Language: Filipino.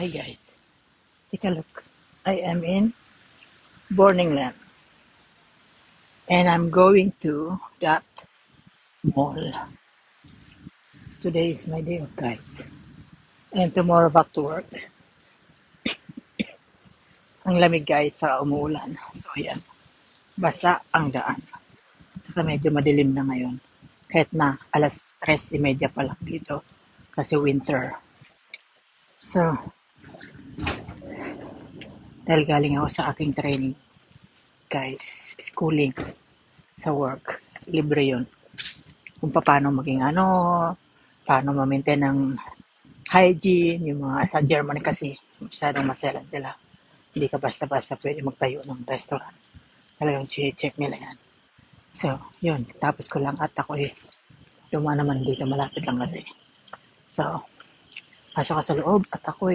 Hi guys, take a look. I am in Burning Land and I'm going to that mall. Today is my day off guys. And tomorrow back to work. Ang lamig guys sa umuulan. So yan, basa ang daan. Saka medyo madilim na ngayon. Kahit na alas 3:30 pa lang dito. Kasi winter. So, dahil galing ako sa aking training. Guys, schooling sa work. Libre yun. Kung paano maging paano ma-maintain ng hygiene, yung mga sa Germany kasi masyadong maselan sila. Hindi ka basta-basta pwede magtayo ng restaurant. Talagang check nila yan. So, yun. Tapos ko lang at ako naman dito malapit lang kasi. So, pasok ka sa loob at ako